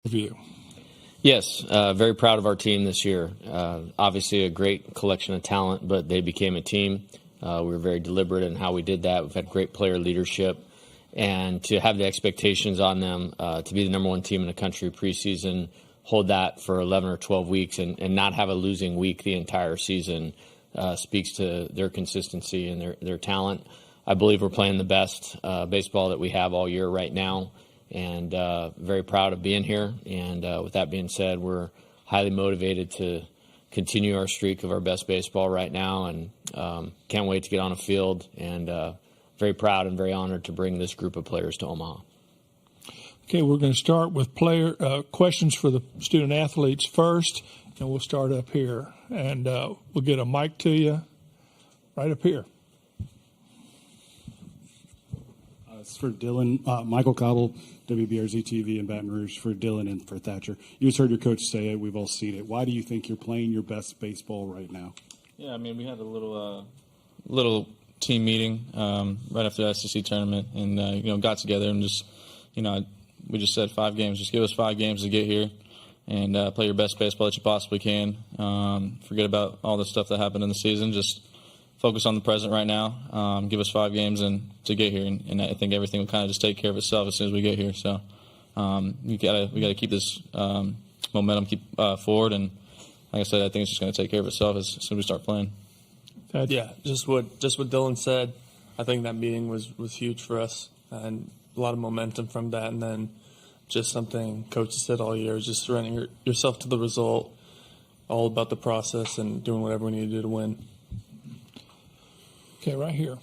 view. Yes, very proud of our team this year. Obviously a great collection of talent, but they became a team. We were very deliberate in how we did that. We've had great player leadership. And to have the expectations on them to be the number one team in the country preseason, hold that for 11 or 12 weeks and not have a losing week the entire season speaks to their consistency and their talent. I believe we're playing the best baseball that we have all year right now, and very proud of being here. And with that being said, we're highly motivated to continue our streak of our best baseball right now, and can't wait to get on a field, and very proud and very honored to bring this group of players to Omaha. Okay, we're going to start with questions for the student athletes first, and we'll start up here. And we'll get a mic to you right up here. It's for Dylan. Michael Cobble, WBRZ TV in Baton Rouge, for Dylan and for Thatcher. You just heard your coach say it. We've all seen it. Why do you think you're playing your best baseball right now? Yeah, I mean, we had a little team meeting right after the SEC tournament, and got together and just, we just said 5 games. Just give us 5 games to get here and play your best baseball that you possibly can. Forget about all the stuff that happened in the season. Just focus on the present right now. Give us 5 games and to get here, and I think everything will kind of just take care of itself as soon as we get here. So we gotta keep this momentum forward, and like I said, I think it's just going to take care of itself as soon as we start playing. Yeah, just what Dylan said. I think that meeting was huge for us, and a lot of momentum from that. And then just something Coach has said all year is just surrendering yourself to the result, all about the process and doing whatever we need to do to win. Okay, right here.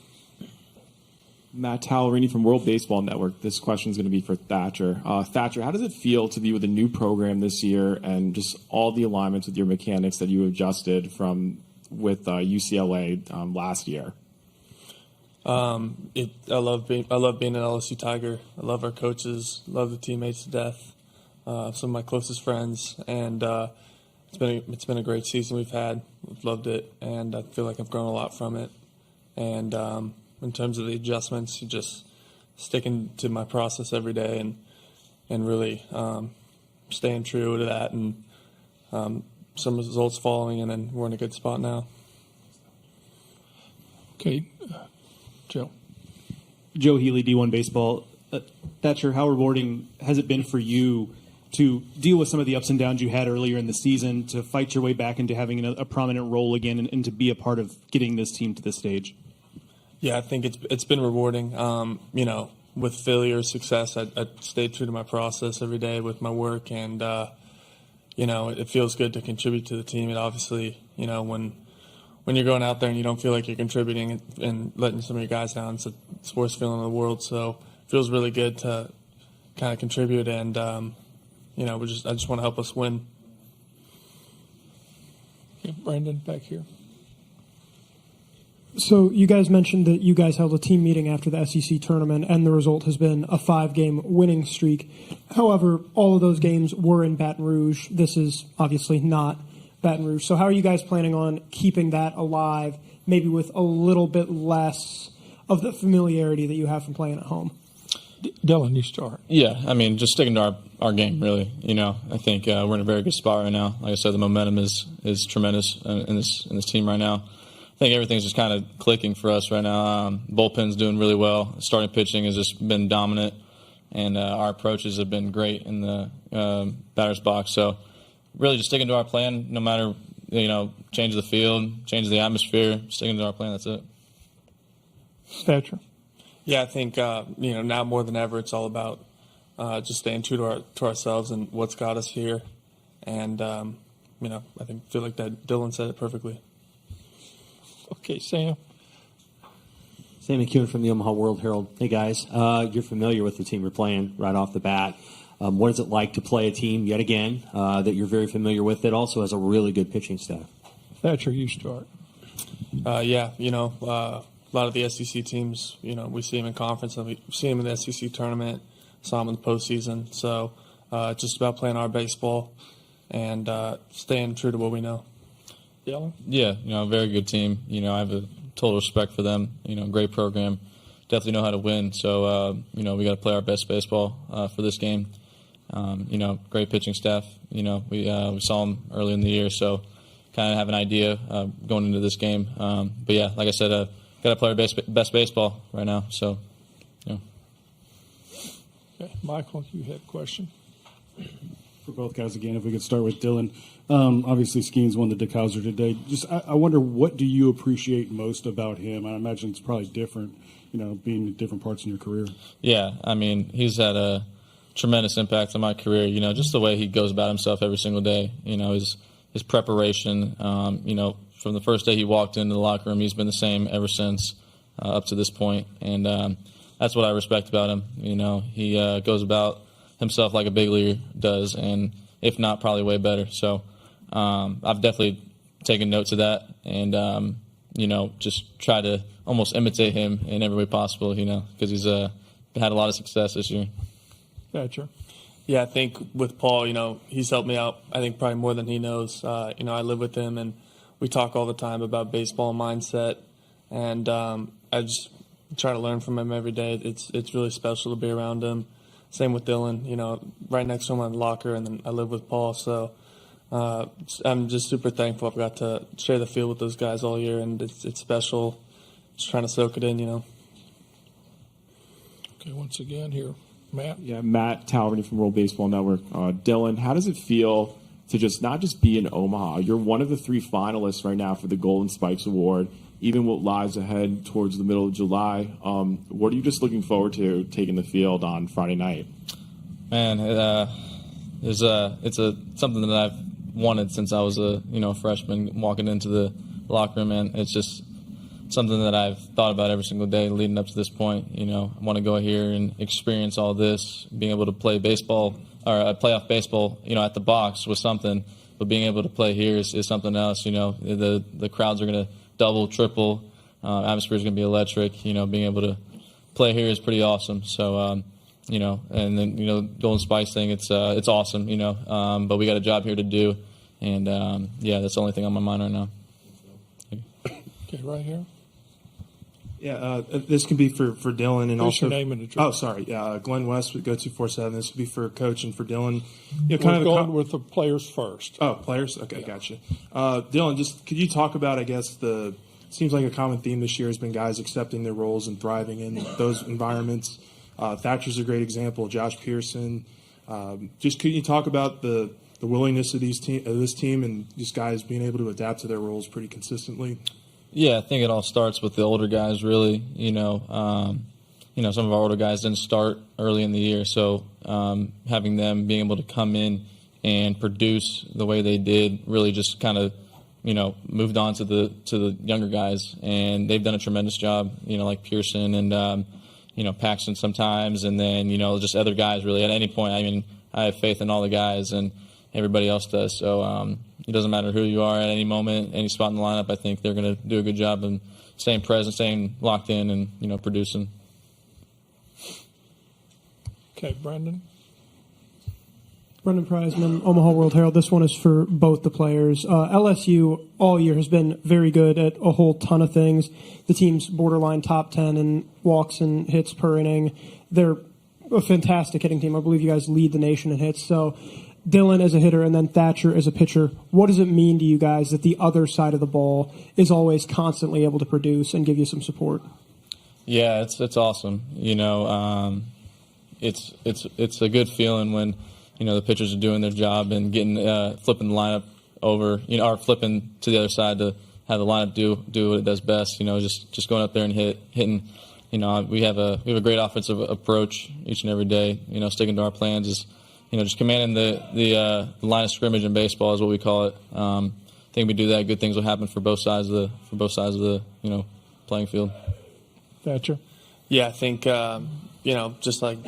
Matt Tallerini from World Baseball Network. This question is going to be for Thatcher. Thatcher, how does it feel to be with a new program this year and just all the alignments with your mechanics that you adjusted with UCLA last year? I love being an LSU Tiger. I love our coaches, love the teammates to death. Some of my closest friends, and it's been a great season we've had. We've loved it, and I feel like I've grown a lot from it. And in terms of the adjustments, just sticking to my process every day and really staying true to that, and some results following, and then we're in a good spot now. Okay, Joe. Joe Healy, D1 Baseball. Thatcher, how rewarding has it been for you to deal with some of the ups and downs you had earlier in the season, to fight your way back into having a prominent role again, and to be a part of getting this team to this stage? Yeah, I think it's been rewarding. With failure or success, I stayed true to my process every day with my work, and it feels good to contribute to the team. It obviously, when you're going out there and you don't feel like you're contributing and letting some of your guys down, it's the worst feeling in the world. So it feels really good to kind of contribute, and I just want to help us win. Okay, Brandon, back here. So you guys mentioned that you guys held a team meeting after the SEC tournament, and the result has been a 5-game winning streak. However, all of those games were in Baton Rouge. This is obviously not Baton Rouge. So how are you guys planning on keeping that alive, maybe with a little bit less of the familiarity that you have from playing at home? Dylan, you start. Yeah, I mean, just sticking to our game, really. I think we're in a very good spot right now. Like I said, the momentum is tremendous in this team right now. I think everything's just kind of clicking for us right now. Bullpen's doing really well. Starting pitching has just been dominant, and our approaches have been great in the batter's box. So really just sticking to our plan, no matter, change the field, change the atmosphere, sticking to our plan, that's it. Thatcher. Yeah, I think, now more than ever, it's all about just staying true to ourselves and what's got us here. And, I feel like that Dylan said it perfectly. Okay, Sam. Sam McEwen from the Omaha World Herald. Hey, guys. You're familiar with the team you're playing right off the bat. What is it like to play a team, yet again, that you're very familiar with, that also has a really good pitching staff? Thatcher, you start. A lot of the SEC teams, we see them in conference, and we see them in the SEC tournament, saw them in the postseason. So it's just about playing our baseball and staying true to what we know. Dylan? Yeah, very good team. I have a total respect for them. Great program. Definitely know how to win. So, we got to play our best baseball for this game. Great pitching staff. We saw them early in the year, so kind of have an idea going into this game. But yeah, like I said, got to play our best baseball right now. So, Okay, Michael, you had a question. For both guys again, if we could start with Dylan. Obviously, Skeens won the DeKalser today. I wonder, what do you appreciate most about him? I imagine it's probably different, being in different parts in your career. Yeah, I mean, he's had a tremendous impact on my career. Just the way he goes about himself every single day. His preparation. From the first day he walked into the locker room, he's been the same ever since, up to this point. And that's what I respect about him. He goes about himself like a big leaguer does, and if not, probably way better. So I've definitely taken notes of that, and just try to almost imitate him in every way possible. Because he's had a lot of success this year. Thatcher. Yeah, I think with Paul, he's helped me out, I think, probably more than he knows. I live with him, and we talk all the time about baseball mindset, and I just try to learn from him every day. It's really special to be around him. Same with Dylan, right next to him in the locker, and then I live with Paul, so I'm just super thankful I've got to share the field with those guys all year, and it's special. Just trying to soak it in, Okay, once again here, Matt. Yeah, Matt Talverney from World Baseball Network. Dylan, how does it feel to not just be in Omaha? You're one of the 3 finalists right now for the Golden Spikes Award, even what lies ahead towards the middle of July. What are you just looking forward to taking the field on Friday night? Man, it's something that I've wanted since I was a freshman walking into the locker room, and it's just something that I've thought about every single day leading up to this point. I want to go here and experience all this. Being able to play baseball or playoff baseball, at the box was something, but being able to play here is something else. The crowds are going to double, triple. Atmosphere is going to be electric. Being able to play here is pretty awesome. So, and then Golden Spikes thing, it's awesome. But we got a job here to do, and that's the only thing on my mind right now. Okay, right here. Yeah, this could be for Dylan and What's also. Your name and address? Oh, sorry. Glenn West with Go247. This would be for Coach and for Dylan. We're going with the players first. Oh, players. Okay, gotcha. Dylan, just could you talk about? I guess seems like a common theme this year has been guys accepting their roles and thriving in those environments. Thatcher's a great example. Josh Pearson. Just could you talk about the willingness of this team and just guys being able to adapt to their roles pretty consistently? Yeah, I think it all starts with the older guys, really. Some of our older guys didn't start early in the year, so having them being able to come in and produce the way they did really just kind of, moved on to the younger guys, and they've done a tremendous job. Like Pearson and Paxton sometimes, and then just other guys. Really, at any point, I have faith in all the guys, and everybody else does. So it doesn't matter who you are at any moment, any spot in the lineup. I think they're going to do a good job in staying present, staying locked in, and producing. Okay, Brendan. Brendan Preisman, Omaha World Herald. This one is for both the players. LSU all year has been very good at a whole ton of things. The team's borderline top 10 in walks and hits per inning. They're a fantastic hitting team. I believe you guys lead the nation in hits. So Dylan as a hitter and then Thatcher as a pitcher, what does it mean to you guys that the other side of the ball is always constantly able to produce and give you some support? Yeah, it's awesome. It's a good feeling when the pitchers are doing their job and getting flipping the lineup over, or flipping to the other side to have the lineup do what it does best. Just going up there and hitting. We have a great offensive approach each and every day. Sticking to our plans is just commanding the line of scrimmage in baseball is what we call it. I think we do that, good things will happen for both sides of the playing field. Thatcher. Yeah, I think just like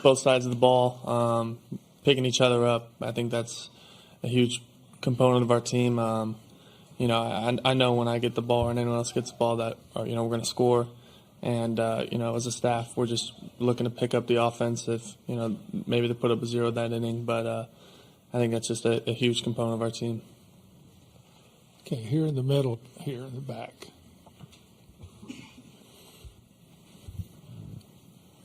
both sides of the ball, picking each other up. I think that's a huge component of our team. I know when I get the ball or anyone else gets the ball that we're going to score. And, as a staff, we're just looking to pick up the offense if, maybe they put up a 0 that inning. But I think that's just a huge component of our team. Okay, here in the middle, here in the back.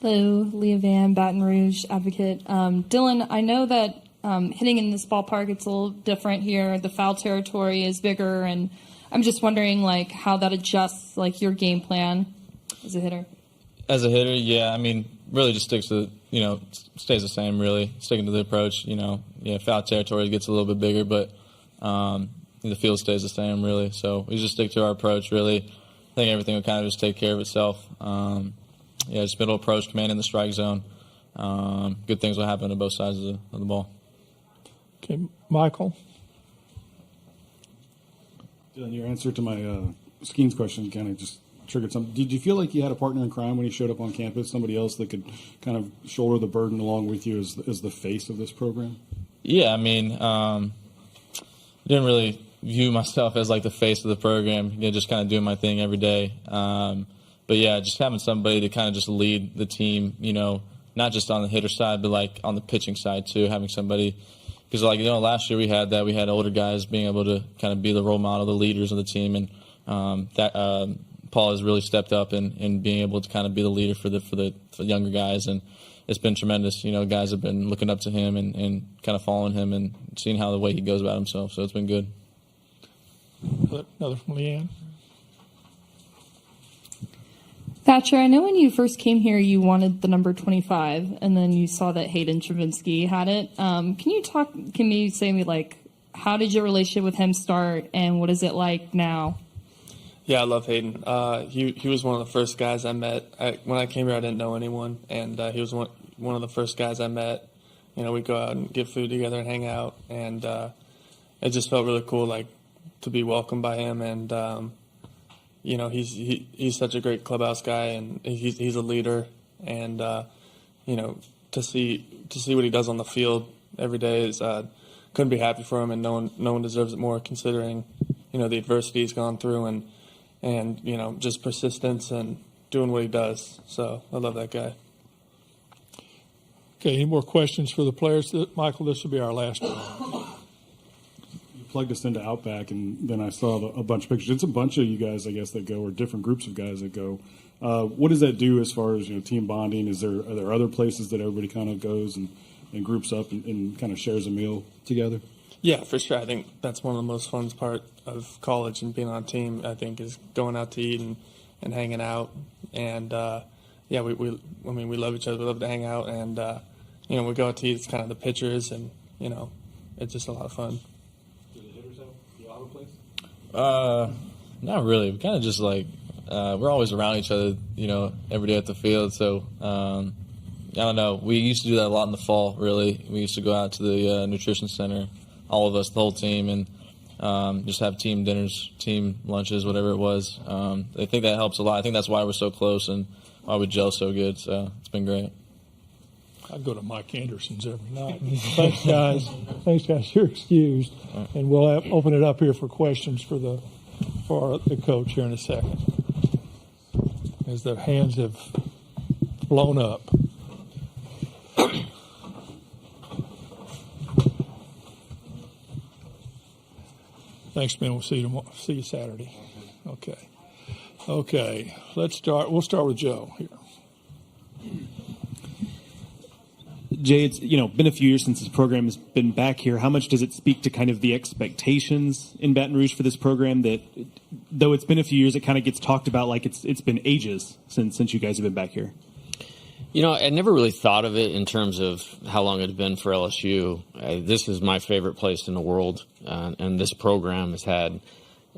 Hello, Leah Van, Baton Rouge Advocate. Dylan, I know that hitting in this ballpark, it's a little different here. The foul territory is bigger, and I'm just wondering, like, how that adjusts, like, your game plan as a hitter. As a hitter, yeah, I mean, really just sticks to, stays the same, really. Sticking to the approach, foul territory gets a little bit bigger, but the field stays the same, really. So we just stick to our approach, really. I think everything will kind of just take care of itself. Just middle approach, command in the strike zone. Good things will happen to both sides of the ball. Okay, Michael. Dylan, your answer to my Skeens question kind of just triggered something. Did you feel like you had a partner in crime when you showed up on campus, somebody else that could kind of shoulder the burden along with you as the face of this program? Yeah, I mean, didn't really view myself as like the face of the program. Just kind of doing my thing every day. But yeah, just having somebody to kind of just lead the team, not just on the hitter side, but like on the pitching side too, having somebody. Because, last year we had older guys being able to kind of be the role model, the leaders of the team, and Paul has really stepped up in being able to kind of be the leader for the younger guys, and it's been tremendous. Guys have been looking up to him and kind of following him and seeing how the way he goes about himself, so it's been good. Another from Leanne. Thatcher, I know when you first came here, you wanted the number 25, and then you saw that Hayden Travinsky had it. Can you say me, like, how did your relationship with him start, and what is it like now? Yeah, I love Hayden. He was one of the first guys I met. When I came here, I didn't know anyone, and he was one of the first guys I met. We'd go out and get food together and hang out, and it just felt really cool, like, to be welcomed by him, and he's such a great clubhouse guy, and he's a leader, and to see what he does on the field every day is couldn't be happy for him, and no one deserves it more, considering the adversity he's gone through, and just persistence and doing what he does. So I love that guy. Okay, any more questions for the players? Michael, this will be our last one. Plugged us into Outback, and then I saw a bunch of pictures. It's a bunch of you guys, I guess, that go, or different groups of guys that go. What does that do as far as team bonding? Are there other places that everybody kind of goes and groups up and kind of shares a meal together? Yeah, for sure. I think that's one of the most fun part of college and being on a team. I think is going out to eat and hanging out, and we love each other. We love to hang out, and we go out to eat. It's kind of the pitchers, and it's just a lot of fun. Not really. We kind of just like we're always around each other, every day at the field. So I don't know. We used to do that a lot in the fall. Really, we used to go out to the nutrition center, all of us, the whole team, and just have team dinners, team lunches, whatever it was. I think that helps a lot. I think that's why we're so close and why we gel so good. So it's been great. I go to Mike Anderson's every night. Thanks, guys. Thanks, guys. You're excused. And we'll open it up here for questions for the coach here in a second, as their hands have blown up. Thanks, man. We'll see you tomorrow. See you Saturday. Okay. Let's start. We'll start with Joe here. Jay, it's been a few years since this program has been back here. How much does it speak to kind of the expectations in Baton Rouge for this program that, though it's been a few years, it kind of gets talked about like it's been ages since you guys have been back here? I never really thought of it in terms of how long it's been for LSU. This is my favorite place in the world, and this program has had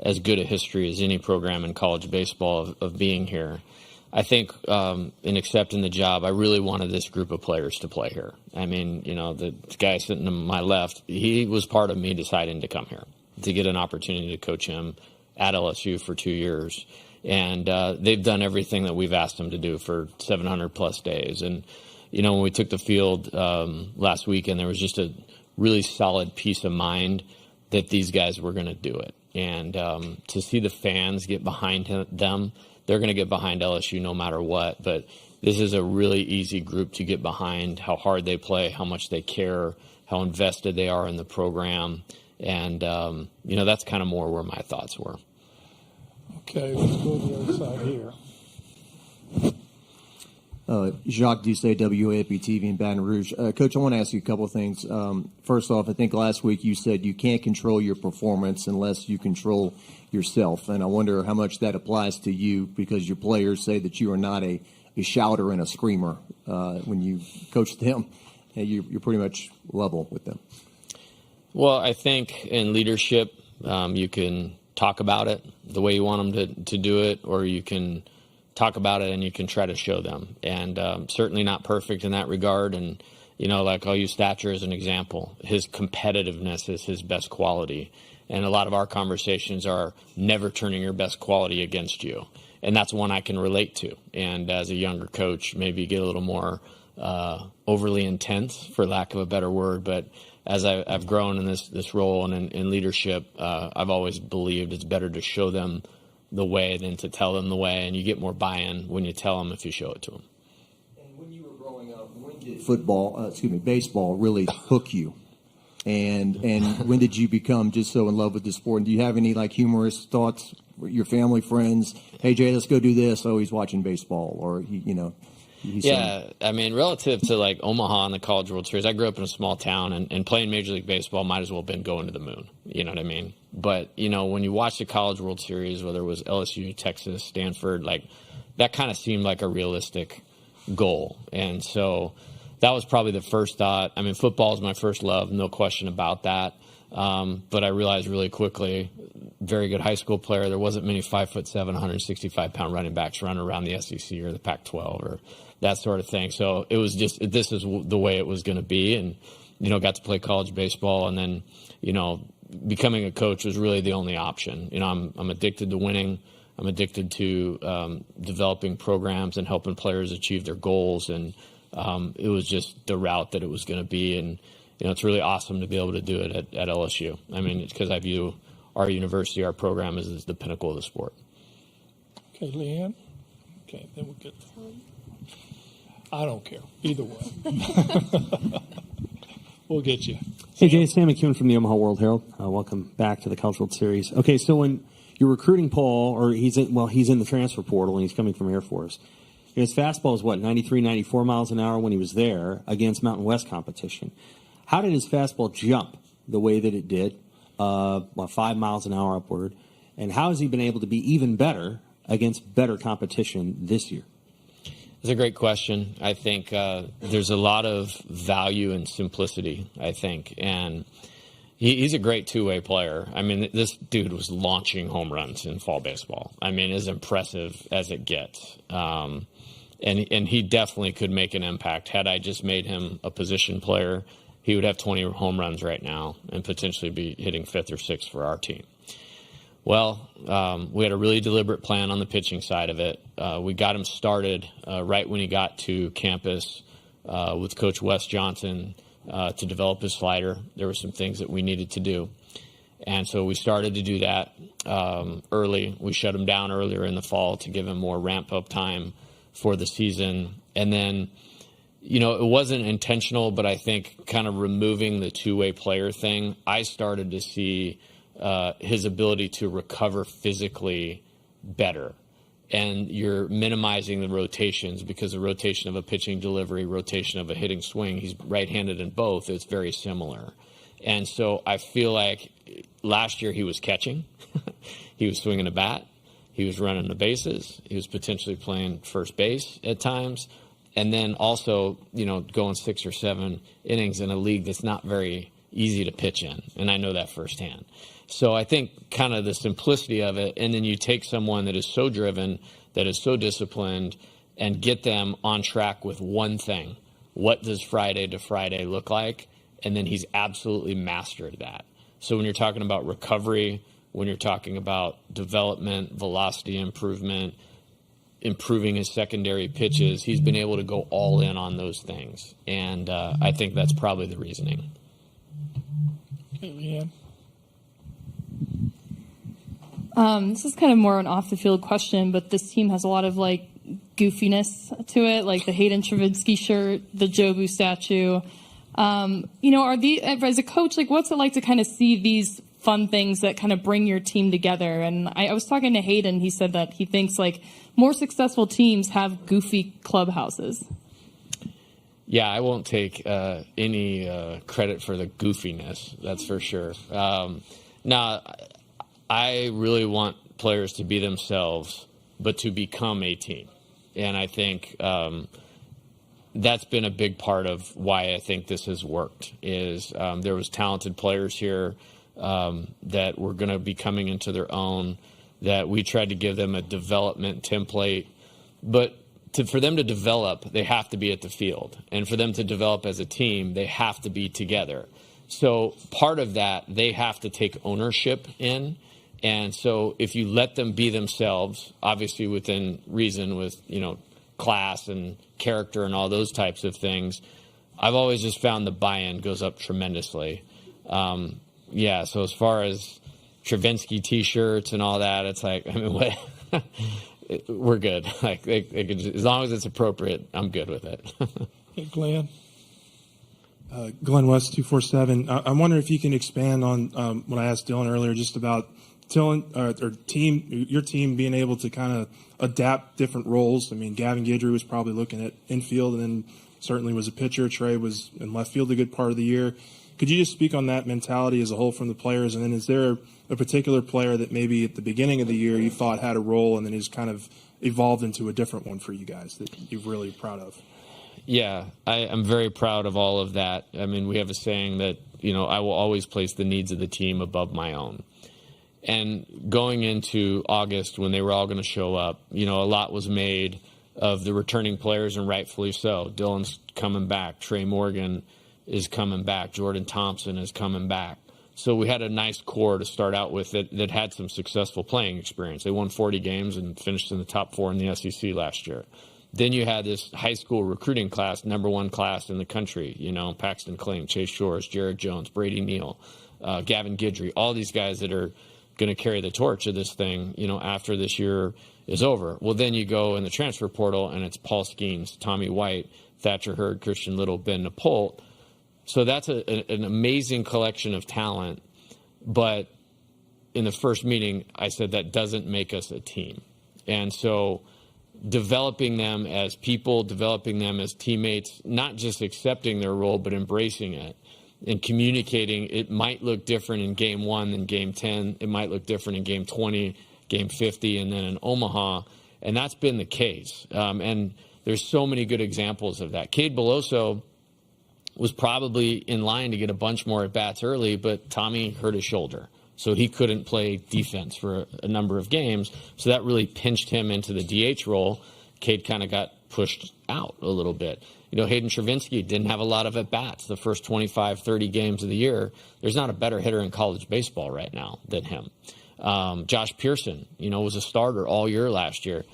as good a history as any program in college baseball of being here. I think in accepting the job, I really wanted this group of players to play here. I mean, the guy sitting to my left, he was part of me deciding to come here, to get an opportunity to coach him at LSU for 2 years. And they've done everything that we've asked them to do for 700-plus days. And, when we took the field last weekend, there was just a really solid peace of mind that these guys were going to do it. And to see the fans get behind them, they're going to get behind LSU no matter what. But this is a really easy group to get behind, how hard they play, how much they care, how invested they are in the program. And, that's kind of more where my thoughts were. Okay, let's go to the other side here. Jacques Doucet, WAP TV in Baton Rouge. Coach, I want to ask you a couple of things. First off, I think last week you said you can't control your performance unless you control yourself. And I wonder how much that applies to you, because your players say that you are not a shouter and a screamer when you coach them. You're pretty much level with them. Well, I think in leadership, you can talk about it the way you want them to do it, or you can talk about it and you can try to show them. And certainly not perfect in that regard. And, like I'll use Thatcher as an example. His competitiveness is his best quality. And a lot of our conversations are never turning your best quality against you. And that's one I can relate to. And as a younger coach, maybe get a little more overly intense, for lack of a better word. But as I've grown in this role and in leadership, I've always believed it's better to show them the way than to tell them the way. And you get more buy-in when you tell them if you show it to them. And when you were growing up, when did baseball really hook you? And when did you become just so in love with the sport? And do you have any humorous thoughts? Your family, friends, hey Jay, let's go do this. Oh, he's watching baseball, or Yeah, I mean, relative to Omaha and the College World Series, I grew up in a small town, and playing Major League Baseball might as well have been going to the moon. You know what I mean? But when you watch the College World Series, whether it was LSU, Texas, Stanford, that kind of seemed like a realistic goal, and so that was probably the first thought. I mean, football is my first love, no question about that. But I realized really quickly, very good high school player. There wasn't many 5'7", 165-pound running backs running around the SEC or the Pac-12 or that sort of thing. So it was just, this is the way it was going to be. And, got to play college baseball. And then, becoming a coach was really the only option. I'm addicted to winning. I'm addicted to developing programs and helping players achieve their goals. And it was just the route that it was going to be. And, it's really awesome to be able to do it at LSU. I mean, it's because I view our university, our program, as the pinnacle of the sport. Okay, Leanne. Okay, then we'll get. I don't care either way. We'll get you. Hey Jay, Sam McEwen from the Omaha World Herald. Welcome back to the College World Series. Okay, so when you're recruiting Paul, or he's in the transfer portal and he's coming from Air Force. His fastball is 93, 94 miles an hour when he was there against Mountain West competition. How did his fastball jump the way that it did, 5 miles an hour upward? And how has he been able to be even better against better competition this year? It's a great question. I think there's a lot of value in simplicity, I think. And he's a great two-way player. I mean, this dude was launching home runs in fall baseball. I mean, as impressive as it gets. And he definitely could make an impact. Had I just made him a position player, he would have 20 home runs right now and potentially be hitting 5th or 6th for our team. Well, we had a really deliberate plan on the pitching side of it. We got him started right when he got to campus with Coach Wes Johnson to develop his slider. There were some things that we needed to do. And so we started to do that early. We shut him down earlier in the fall to give him more ramp-up time for the season. And then, it wasn't intentional, but I think kind of removing the two-way player thing, I started to see his ability to recover physically better. And you're minimizing the rotations because the rotation of a pitching delivery, rotation of a hitting swing, he's right-handed in both, it's very similar. And so I feel like last year he was catching. He was swinging a bat. He was running the bases. He was potentially playing first base at times. And then also, going 6 or 7 innings in a league that's not very easy to pitch in. And I know that firsthand. So I think kind of the simplicity of it, and then you take someone that is so driven, that is so disciplined, and get them on track with one thing. What does Friday to Friday look like? And then he's absolutely mastered that. So when you're talking about recovery, when you're talking about development, velocity improvement, improving his secondary pitches, he's been able to go all in on those things. And I think that's probably the reasoning. Okay, Leanne. This is kind of more an off-the-field question, but this team has a lot of, goofiness to it, like the Hayden Travinsky shirt, the Jobu statue. Are these, as a coach, what's it like to kind of see these fun things that kind of bring your team together. And I was talking to Hayden. He said that he thinks like more successful teams have goofy clubhouses. Yeah, I won't take any credit for the goofiness. That's for sure. Now, I really want players to be themselves, but to become a team. And I think that's been a big part of why I think this has worked. Is there was talented players here that were going to be coming into their own, that we tried to give them a development template. But for them to develop, they have to be at the field. And for them to develop as a team, they have to be together. So part of that, they have to take ownership in. And so if you let them be themselves, obviously within reason, with, class and character and all those types of things, I've always just found the buy-in goes up tremendously. So as far as Travinsky T-shirts and all that, it's like, what? We're good. Like they can, as long as it's appropriate, I'm good with it. Hey, Glenn. Glenn West, 247. I'm wondering if you can expand on what I asked Dylan earlier, just about your team being able to kind of adapt different roles. I mean, Gavin Guidry was probably looking at infield, and then certainly was a pitcher. Trey was in left field a good part of the year. Could you just speak on that mentality as a whole from the players? And then is there a particular player that maybe at the beginning of the year you thought had a role and then has kind of evolved into a different one for you guys that you're really proud of? Yeah, I'm very proud of all of that. I mean, we have a saying that, I will always place the needs of the team above my own. And going into August, when they were all going to show up, a lot was made of the returning players, and rightfully so. Dylan's coming back. Trey Morgan is coming back. Jordan Thompson is coming back. So we had a nice core to start out with that had some successful playing experience. They won 40 games and finished in the top 4 in the SEC last year. Then you had this high school recruiting class, #1 class in the country, Paxton Kling, Chase Shores, Jared Jones, Brady Neal, Gavin Guidry, all these guys that are going to carry the torch of this thing, after this year is over. Well, then you go in the transfer portal, and it's Paul Skeens, Tommy White, Thatcher Hurd, Christian Little, Ben Napolt. So that's an amazing collection of talent. But in the first meeting, I said that doesn't make us a team. And so developing them as people, developing them as teammates, not just accepting their role, but embracing it and communicating. It might look different in game 1 than game 10. It might look different in game 20, game 50, and then in Omaha. And that's been the case. And there's so many good examples of that. Cade Beloso was probably in line to get a bunch more at-bats early, but Tommy hurt his shoulder. So he couldn't play defense for a number of games. So that really pinched him into the DH role. Cade kind of got pushed out a little bit. Hayden Travinsky didn't have a lot of at-bats the first 25, 30 games of the year. There's not a better hitter in college baseball right now than him. Josh Pearson, was a starter all year last year.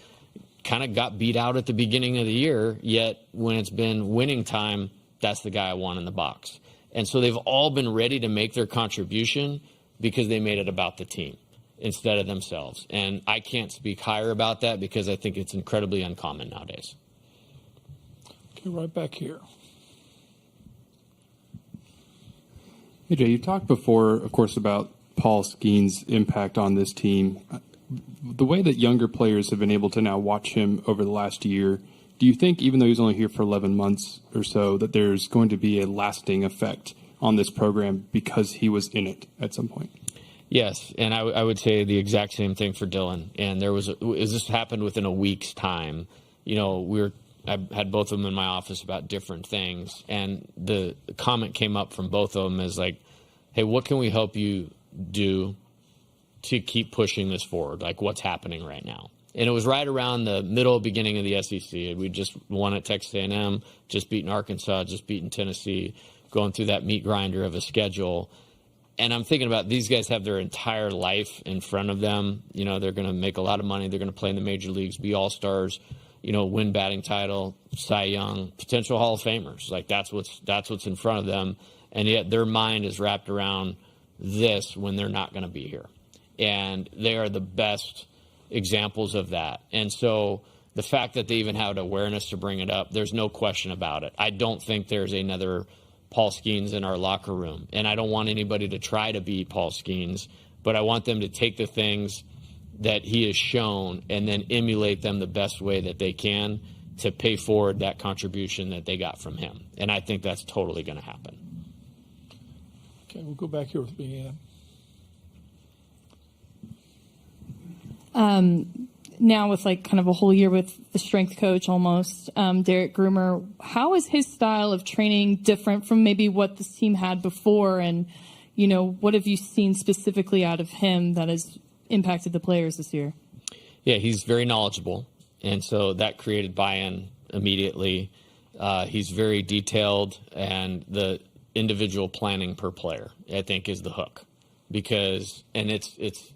Kind of got beat out at the beginning of the year, yet when it's been winning time, that's the guy I want in the box. And so they've all been ready to make their contribution because they made it about the team instead of themselves. And I can't speak higher about that because I think it's incredibly uncommon nowadays. Okay, right back here. Hey, Jay, you talked before, of course, about Paul Skeens' impact on this team. The way that younger players have been able to now watch him over the last year, do you think, even though he's only here for 11 months or so, that there's going to be a lasting effect on this program because he was in it at some point? Yes, and I would say the exact same thing for Dylan. And this happened within a week's time. I had both of them in my office about different things, and the comment came up from both of them as like, hey, what can we help you do to keep pushing this forward? Like, what's happening right now? And it was right around the beginning of the SEC. We just won at Texas A&M, just beaten Arkansas, just beaten Tennessee, going through that meat grinder of a schedule. And I'm thinking about these guys have their entire life in front of them. They're going to make a lot of money. They're going to play in the major leagues, be all-stars, win batting title, Cy Young, potential Hall of Famers. Like that's what's in front of them. And yet their mind is wrapped around this when they're not going to be here. And they are the best examples of that. And so the fact that they even had awareness to bring it up, there's no question about it. I don't think there's another Paul Skeens in our locker room. And I don't want anybody to try to be Paul Skeens, but I want them to take the things that he has shown and then emulate them the best way that they can to pay forward that contribution that they got from him. And I think that's totally going to happen. Okay, we'll go back here with Leanne. Now with like kind of a whole year with the strength coach almost, Derek Groomer, how is his style of training different from maybe what this team had before? And, you know, what have you seen specifically out of him that has impacted the players this year? Yeah, he's very knowledgeable, and so that created buy-in immediately. He's very detailed, and the individual planning per player, I think, is the hook, because it's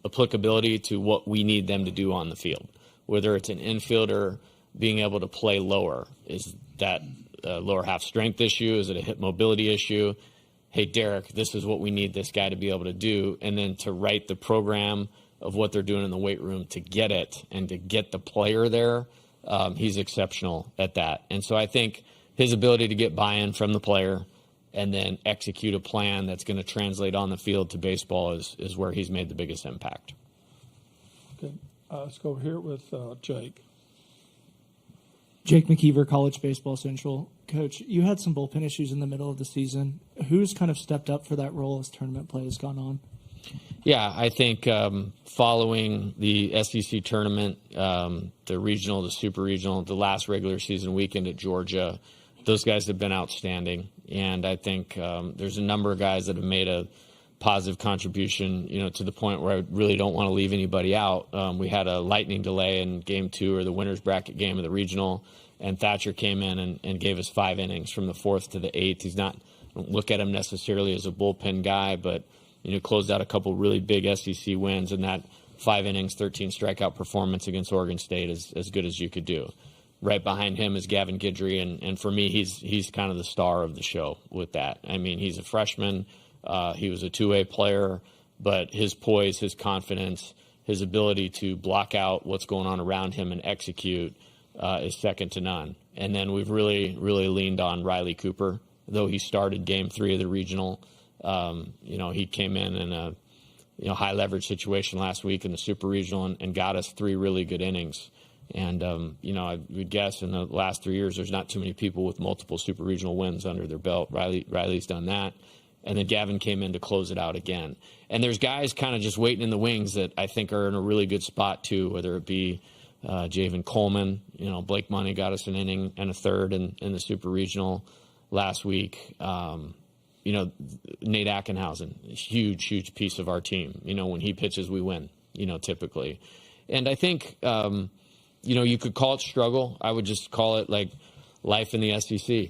applicability to what we need them to do on the field. Whether it's an infielder being able to play lower, is that a lower half strength issue? Is it a hip mobility issue? Hey, Derek, this is what we need this guy to be able to do, and then to write the program of what they're doing in the weight room to get it and to get the player there. He's exceptional at that. And so I think his ability to get buy-in from the player and then execute a plan that's going to translate on the field to baseball is where he's made the biggest impact. Okay, let's go over here with Jake. Jake McKeever, College Baseball Central. Coach, you had some bullpen issues in the middle of the season. Who's kind of stepped up for that role as tournament play has gone on? Yeah, I think following the SEC tournament, the regional, the super regional, the last regular season weekend at Georgia, those guys have been outstanding. And I think there's a number of guys that have made a positive contribution, you know, to the point where I really don't want to leave anybody out. We had a lightning delay in game 2 or the winner's bracket game of the regional, and Thatcher came in and gave us 5 innings from the 4th to the 8th. He's not, I don't look at him necessarily as a bullpen guy, but, you know, closed out a couple really big SEC wins, and that 5 innings, 13 strikeout performance against Oregon State is as good as you could do. Right behind him is Gavin Guidry, and for me, he's kind of the star of the show with that. I mean, he's a freshman. He was a two-way player, but his poise, his confidence, his ability to block out what's going on around him and execute is second to none. And then we've really, really leaned on Riley Cooper, though he started game 3 of the regional. You know, he came in a high leverage situation last week in the super regional and got us 3 really good innings. And, you know, I would guess in the last 3 years, there's not too many people with multiple super regional wins under their belt. Riley's done that. And then Gavin came in to close it out again. And there's guys kind of just waiting in the wings that I think are in a really good spot, too, whether it be Javen Coleman. You know, Blake Money got us an inning and a third in the super regional last week. You know, Nate Ackenhausen, a huge, huge piece of our team. You know, when he pitches, we win, you know, typically. And I think, you know, you could call it struggle. I would just call it like life in the SEC.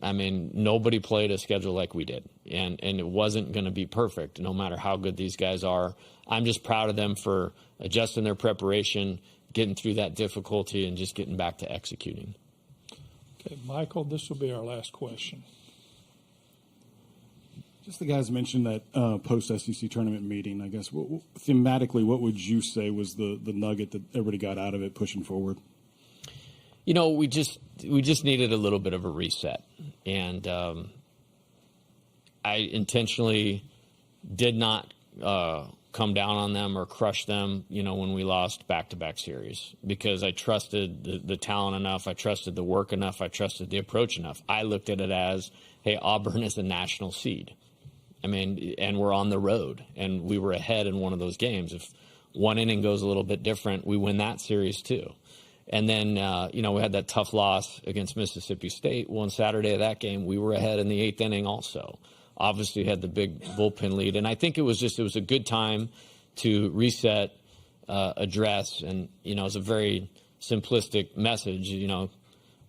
I mean, nobody played a schedule like we did, and it wasn't going to be perfect no matter how good these guys are. I'm just proud of them for adjusting their preparation, getting through that difficulty, and just getting back to executing. Okay, Michael, this will be our last question. Just the guys mentioned that post-SEC tournament meeting, I guess. Thematically, what would you say was the nugget that everybody got out of it pushing forward? You know, we just needed a little bit of a reset. And I intentionally did not come down on them or crush them, you know, when we lost back-to-back series, because I trusted the talent enough, I trusted the work enough, I trusted the approach enough. I looked at it as, hey, Auburn is a national seed. I mean, and we're on the road, and we were ahead in one of those games. If one inning goes a little bit different, we win that series too. And then, you know, we had that tough loss against Mississippi State. Well, on Saturday of that game, we were ahead in the 8th inning also. Obviously had the big bullpen lead. And I think it was a good time to reset, address, and, you know, it's a very simplistic message, you know,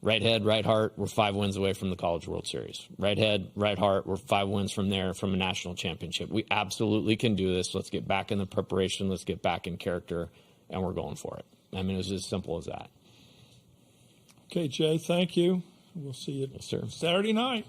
right head, right heart, we're 5 wins away from the College World Series. Right head, right heart, we're 5 wins from there from a national championship. We absolutely can do this. Let's get back in the preparation. Let's get back in character, and we're going for it. I mean, it was as simple as that. Okay, Jay, thank you. We'll see you Yes, sir. Saturday night.